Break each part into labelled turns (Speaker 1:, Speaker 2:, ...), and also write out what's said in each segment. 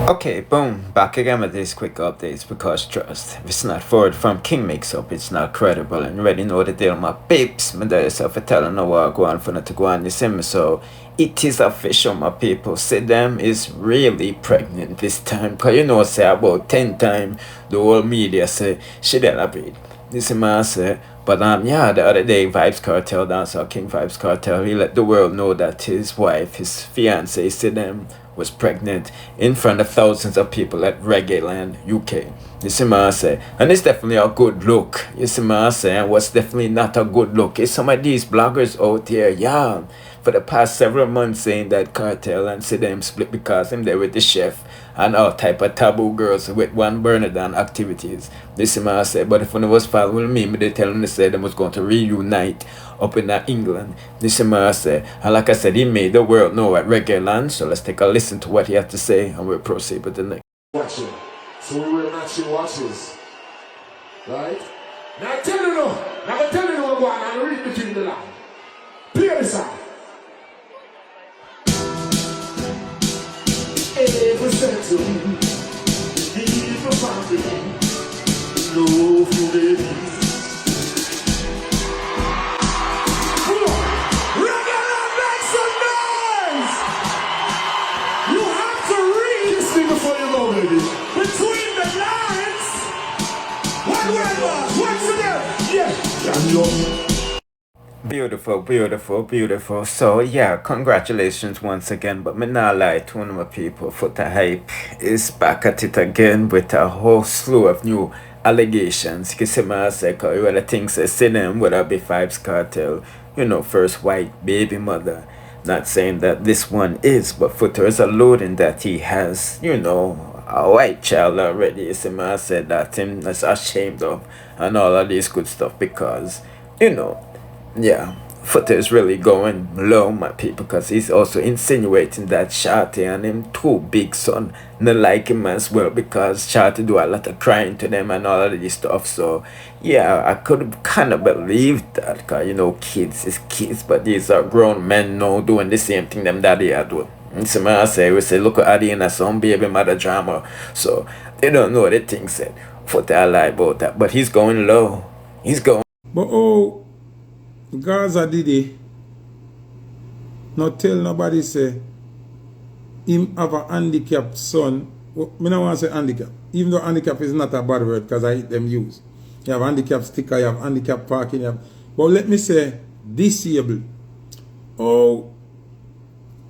Speaker 1: Okay, boom, back again with these quick updates because trust, if it's not forward from KingMixUp, it's not credible and ready know the deal my peeps. Me there yourself a telling no what go on for not to go on the same so it is official my people. Sidem is really pregnant this time cause you know say about 10 times the whole media say she did a breed. This is my say. But yeah, the other day Vybz Kartel, Dancehall King Vybz Kartel, he let the world know that his wife, his fiance, Sidem, was pregnant in front of thousands of people at Reggae Land, UK. You see what I say? And it's definitely a good look. You see what I say? And what's definitely not a good look is some of these bloggers out here, yeah, for the past several months saying that Cartel and Sidem split because him there with the chef and all type of taboo girls with one burner down activities. This is what I say. But if one was following me, they tell them they said they was going to reunite up in England. This is what I say. And like I said, he made the world know at Reggae Land. So let's take a listen to what he had to say and we'll proceed with the next.
Speaker 2: Watching. So we were matching watches. Right? Now I tell you no. Now I tell you no go on and read between the lines. Play the song. Ever settle, leave a family, no food baby. Reggae make some noise! You have to read this thing before you go, baby. Between the lines, one word was, what's in there? Yeah, can you?
Speaker 1: Beautiful, beautiful, beautiful. So yeah, congratulations once again. But me not lie to one of my people. Foota hype is back at it again with a whole slew of new allegations. Cause I say, cause you other things say Sidem, whether it be Vybz Kartel, you know, first white baby mother. Not saying that this one is, but Foota is alluding that he has, you know, a white child already. I said that him is ashamed of and all of this good stuff because, you know. Yeah, Foota is really going low, my people, because he's also insinuating that Shorty and him two big son not like him as well because Shorty do a lot of crying to them and all of this stuff. So yeah, I could kind of believe that because you know kids is kids, but these are grown men now doing the same thing them daddy are doing. And so I say we say look at Addy and some baby mother drama, so they don't know the thing said. Foota lie about that, but he's going low. He's going.
Speaker 3: But oh. Gaza did it. Not tell nobody say him have a handicapped son. Well, I don't want to say handicap. Even though handicap is not a bad word because I hate them use. You have handicap sticker, you have handicap parking, you have, but let me say disabled. Oh,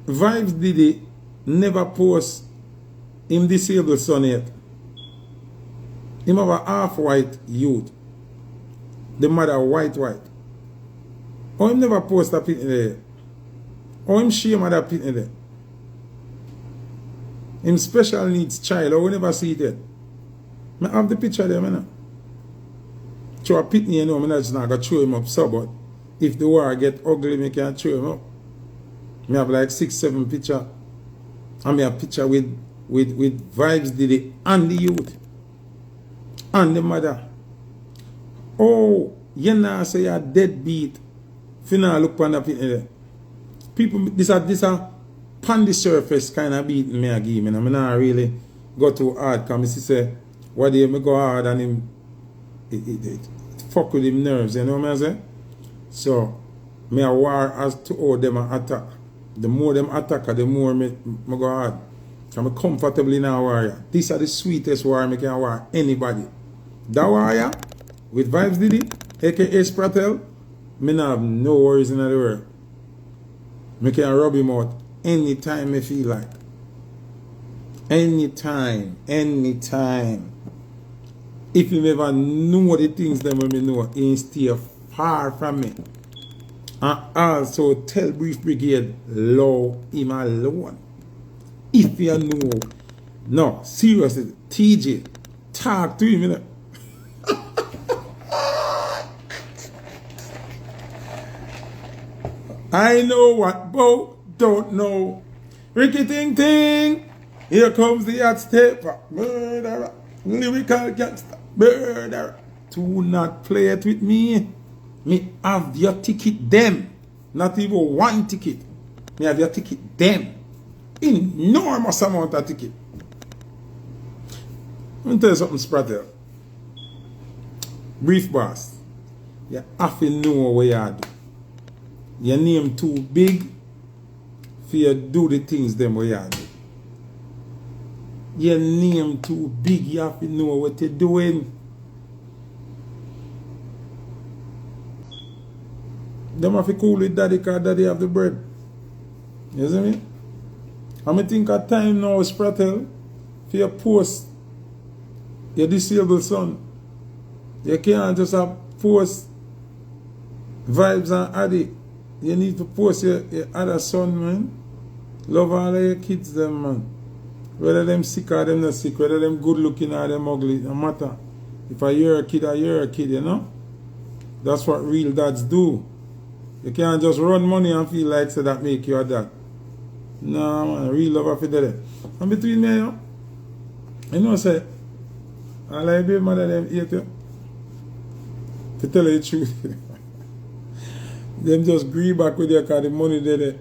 Speaker 3: Vybz did it never post him disabled son yet. Him have a half-white youth. The mother white. Or him never post a pit in there. Or him shame of that pit in there. Him special needs child, or we never see it yet. I have the picture there, man. Show a pit you know, I'm just not going to throw him up so, but if the war get ugly, I can throw him up. I have like 6-7 picture. And I have a picture with Vybz did it and the youth. And the mother. Oh, you know, say you're deadbeat. Finna look on that there. People, this a pan the surface kind of beating me again. I mean, I really go too hard because I say, what do you go hard and him, it fuck with him nerves, you know what I'm saying? So, me a war as to all them attack. The more them attack, the more me go hard. I'm comfortable in a warrior. These are the sweetest war I can war anybody. That warrior, with Vybz did it, aka Spratel, I don't have no worries in the world. I can rub him out anytime I feel like. Anytime. If you never know the things that I know, he stay far from me. And also tell Brief Brigade, love him alone. If you know, no, seriously, TJ, talk to him, you know. I know what Bo don't know. Ricky Ting Ting. Here comes the hot stepper. Murderer. Lyrical gangster. Murderer. Do not play it with me. Me have your ticket them. Not even one ticket. Me have your ticket them. Enormous amount of ticket. Let me tell you something, Spratel. Brief boss. You have to know what you do. Your name too big for you do the things them what you do. Your name too big, you have to know what you're doing. Them have to cool with daddy because daddy have the bread. You see me? And I think at time now, Spratel, for your post your disabled son. You can't just have post Vybz and Addy. You need to post your other son, man. Love all of your kids, them, man. Whether them sick or them not sick, whether them good looking or them ugly, no matter. If you're a kid, you're a kid, you know? That's what real dads do. You can't just run money and feel like so that make you a dad. Nah, man, real love after that. And between me, you know, say, I like baby mother them hate you. To tell you the truth. Them just agree back with you because the money there.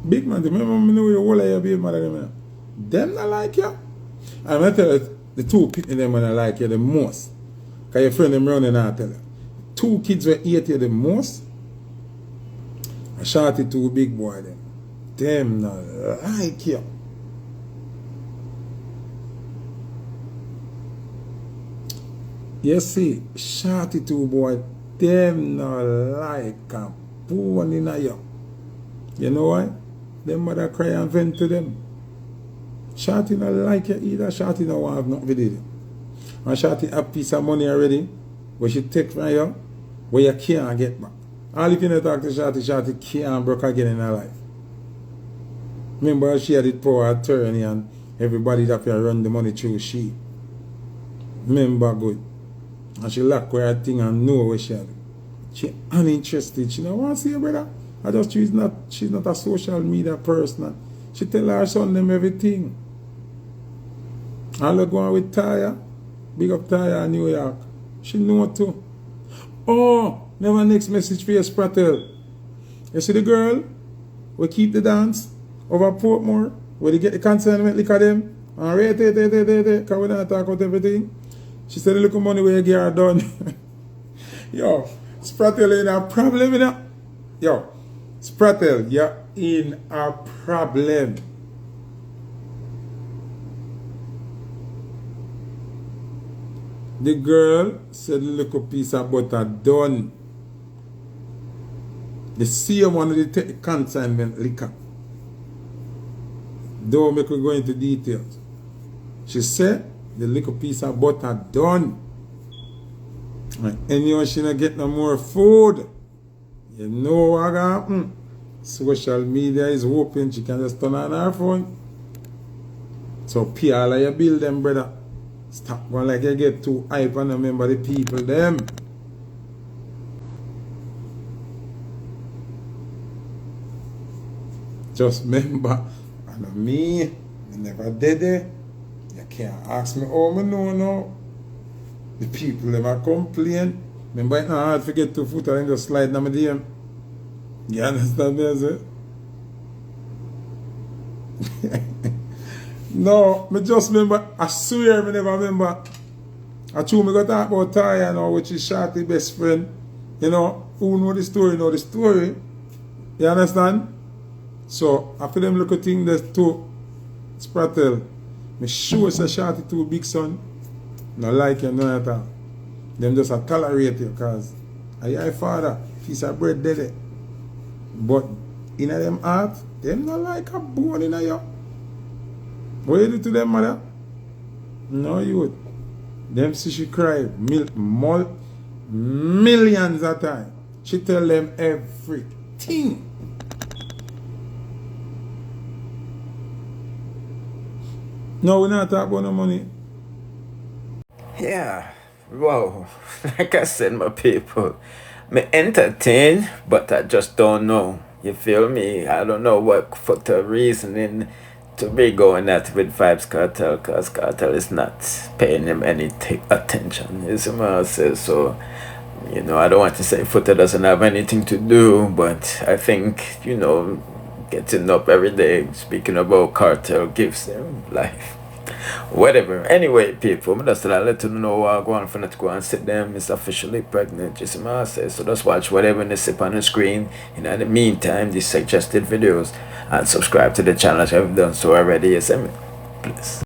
Speaker 3: Big man, remember me know you all of your baby mother them. Them not like you. I'm going to tell you, the two people them that like you the most. Because your friend them running out tell you. Two kids will hate you the most. And Shorty two big boy them. Them not like you. You see, Shorty two boy, them not like a bone in a you. You know why? Them mother cry and vent to them. Shorty not like you either. Shorty not want to have nothing with it. And Shorty have a piece of money already, where she take from you, where you can't get back. All if you not talk to Shorty, Shorty can't broke again in her life. Remember she had it power attorney and everybody that can run the money through she. Remember good. And she lock where her thing and know where she had it. She uninterested. She don't want to see her brother. I just she's not a social media person. She tell her son them everything. All the going with Taya. Big up Taya in New York. She know too. Oh, never next message for you, Spratel. You see the girl? We keep the dance over Portmore. Where they get the consignment lick of them. And rate it, because we don't talk about everything. She said, look at money where you get her done. Yo, Spratel in a problem, you know? Yo, Spratel, you're in a problem. The girl said, look a piece of butter done. The same one they take the consignment liquor. Don't make we go into details. She said, the little piece of butter done. And anyone she not get no more food, you know what happen. Social media is open, she can just turn on her phone. So pay all of your bill them, brother. Stop going like you get too hype and remember the people them. Just remember, and me, I never did it. You can't ask me, oh, me know now. The people never complain. Remember, it's not hard to get to Foota and just slide down my DM. You understand me, I say? No, me just remember, I swear me never remember. I told me got talk about Taya now, which is Shorty's best friend. You know, who know the story. You understand? So, after them look at things, there's two Spratel. Me sure say Shorty too big son. No like you, no at all. Them just a tolerate you, cause are your father, piece of bread dead. But in them heart, them not like a bone in you. What you do to them, mother? No, you would. Them see she cry millions of times. She tell them everything. No, we're not talking about no money.
Speaker 1: Yeah, wow. Like I said, my people, me entertain, but I just don't know. You feel me? I don't know what for the reasoning to be going at with Vybz Kartel, because Kartel is not paying him any attention. You see what I say? So, you know, I don't want to say Foota doesn't have anything to do, but I think, you know, getting up every day speaking about Kartel gives them life. Whatever. Anyway, people, I'm just let you know what I go on for not to go and sit them is officially pregnant. You see what I say? So just watch whatever they sip on the screen. In the meantime, these suggested videos and subscribe to the channel if you haven't done so already. You see me? Please.